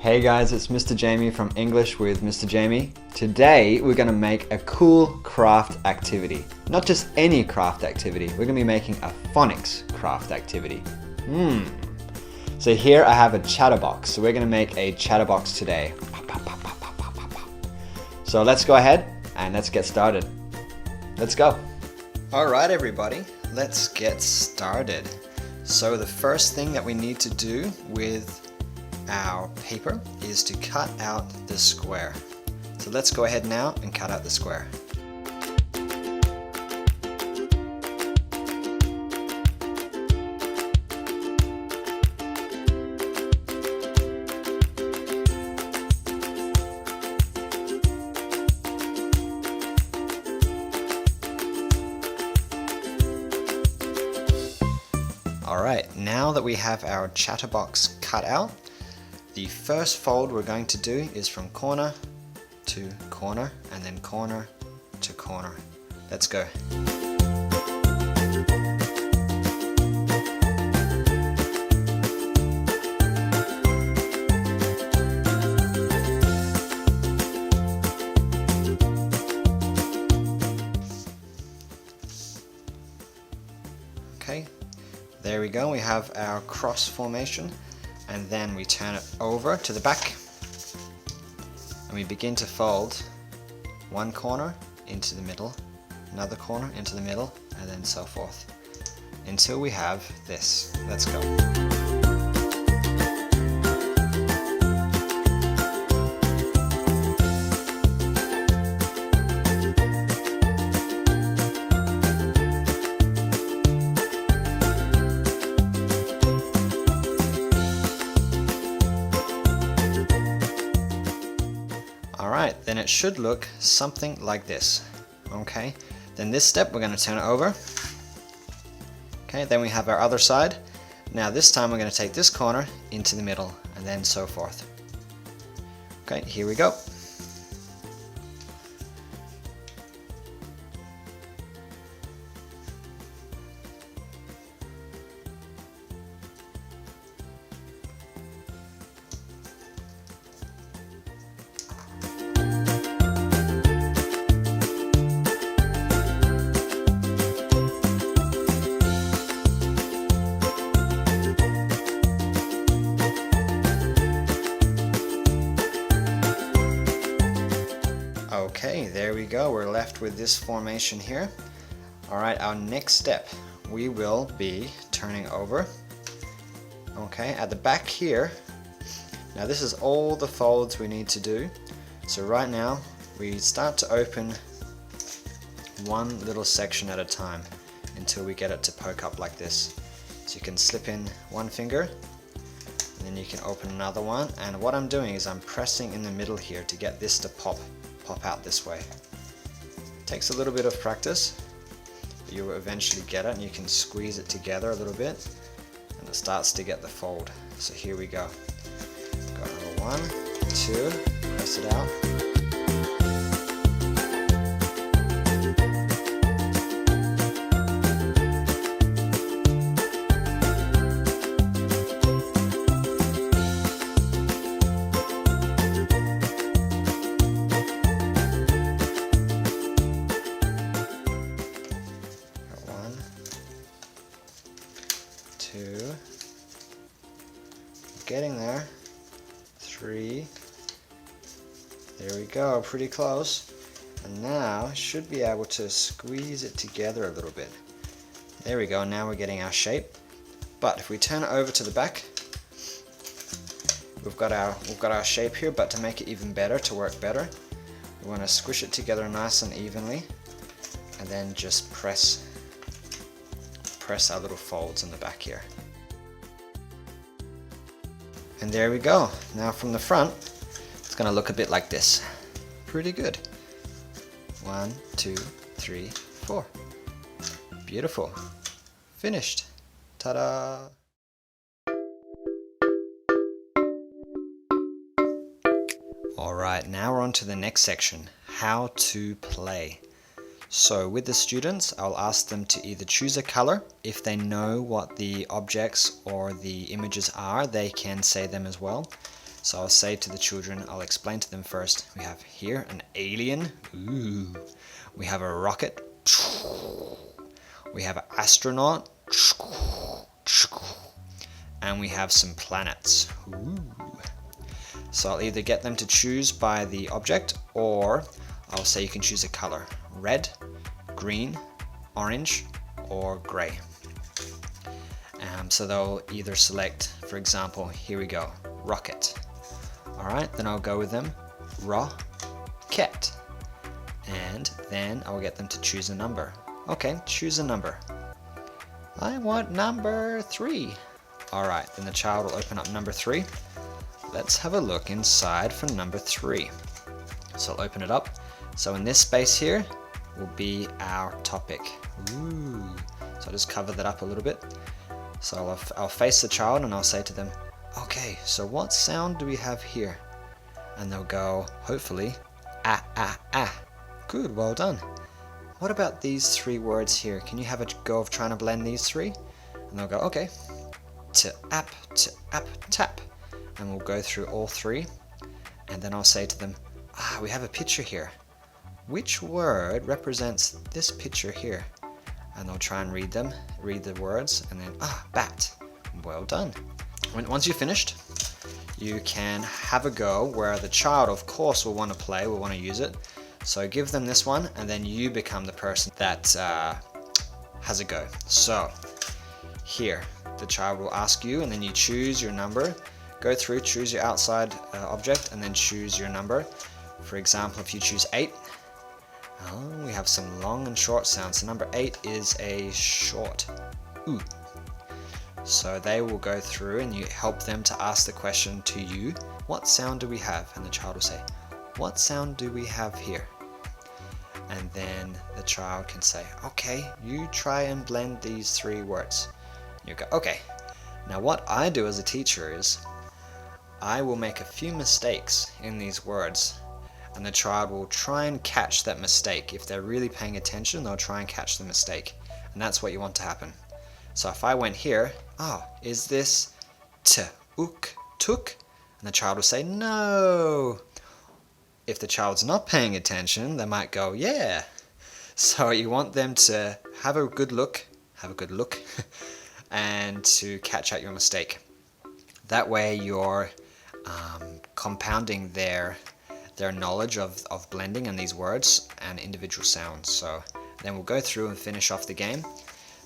Hey guys, it's Mr. Jamie from English with Mr. Jamie. Today we're going to make a cool craft activity. Not just any craft activity, we're going to be making a phonics craft activity. So here I have a chatterbox. So we're going to make a chatterbox today. So let's go ahead and let's get started. Let's go. Alright everybody, let's get started. So the first thing that we need to do with our paper is to cut out the square. So let's go ahead now and cut out the square. Alright, now that we have our chatterbox cut out, the first fold we're going to do is from corner to corner and then corner to corner. Let's go. Okay, there we go. We have our cross formation. And then we turn it over to the back and we begin to fold one corner into the middle, another corner into the middle, and then so forth until we have this. Let's go. Alright, then it should look something like this. Okay, then this step we're going to turn it over. Okay, then we have our other side. Now this time we're going to take this corner into the middle and then so forth. Okay, here we go. Okay, there we go. We're left with this formation here. Alright, our next step, we will be turning over. Okay, at the back here, now this is all the folds we need to do. So right now, we start to open one little section at a time until we get it to poke up like this. So you can slip in one finger, and then you can open another one. And what I'm doing is I'm pressing in the middle here to get this to pop out this way. Takes a little bit of practice, but you will eventually get it, and you can squeeze it together a little bit and it starts to get the fold. So here we go. Got number 1, 2, press it out. Getting there. 3. There we go, pretty close. And now should be able to squeeze it together a little bit. There we go, now we're getting our shape. But if we turn it over to the back, we've got our shape here, but to make it even better, to work better, we want to squish it together nice and evenly and then just press our little folds in the back here. And there we go. Now from the front, it's going to look a bit like this. Pretty good. 1, 2, 3, 4. Beautiful. Finished. Ta-da! Alright, now we're on to the next section. How to play. So with the students, I'll ask them to either choose a color. If they know what the objects or the images are, they can say them as well. So I'll say to the children, I'll explain to them first. We have here an alien. Ooh. We have a rocket. We have an astronaut. And we have some planets. Ooh. So I'll either get them to choose by the object, or I'll say you can choose a color. Red, green, orange, or gray. So they'll either select, for example, here we go, rocket. Alright, then I'll go with them, rocket. And then I'll get them to choose a number. Okay, choose a number. I want number 3. Alright, then the child will open up number 3. Let's have a look inside for number 3. So I'll open it up. So in this space here will be our topic. Ooh. So I'll just cover that up a little bit. So I'll face the child and I'll say to them, okay, so what sound do we have here? And they'll go, hopefully, ah, ah, ah. Good, well done. What about these 3 words here? Can you have a go of trying to blend these 3? And they'll go, okay. To app, tap. And we'll go through all 3. And then I'll say to them, we have a picture here. Which word represents this picture here? And they'll try and read the words, and then, bat. Well done. Once you've finished, you can have a go where the child, of course, will want to play, will want to use it. So give them this one, and then you become the person that has a go. So here, the child will ask you, and then you choose your number. Go through, choose your outside object, and then choose your number. For example, if you choose 8, we have some long and short sounds. So number 8 is a short ooh. So they will go through and you help them to ask the question to you, what sound do we have? And the child will say, what sound do we have here? And then the child can say, okay, you try and blend these 3 words. You go, okay. Now what I do as a teacher is, I will make a few mistakes in these words, and the child will try and catch that mistake. If they're really paying attention, they'll try and catch the mistake. And that's what you want to happen. So if I went here, is this t, uk, tuk? And the child will say, no. If the child's not paying attention, they might go, yeah. So you want them to have a good look, and to catch out your mistake. That way you're compounding their knowledge of blending and these words and individual sounds. So then we'll go through and finish off the game.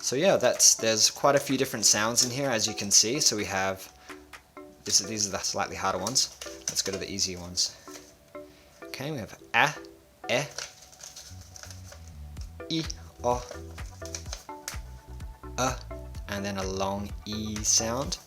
So yeah, there's quite a few different sounds in here, as you can see. So we have, these are the slightly harder ones. Let's go to the easier ones. Okay, we have a, e, I, o, and then a long E sound,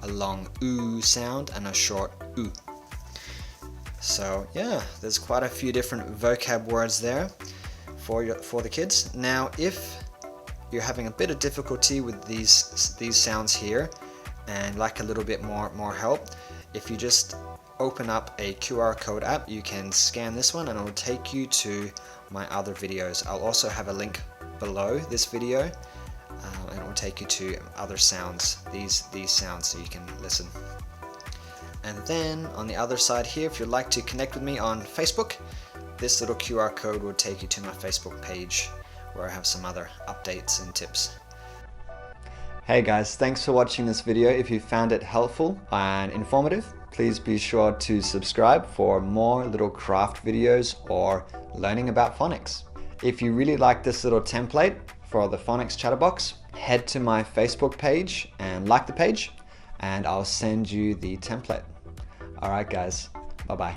a long oo sound, and a short oo. So yeah, there's quite a few different vocab words there for the kids. Now, if you're having a bit of difficulty with these sounds here and like a little bit more help, if you just open up a QR code app, you can scan this one and it will take you to my other videos. I'll also have a link below this video, and it will take you to other sounds, these sounds, so you can listen. And then on the other side here, if you'd like to connect with me on Facebook, this little QR code will take you to my Facebook page where I have some other updates and tips. Hey guys, thanks for watching this video. If you found it helpful and informative, please be sure to subscribe for more little craft videos or learning about phonics. If you really like this little template for the Phonics Chatterbox, head to my Facebook page and like the page, and I'll send you the template. Alright guys, bye bye.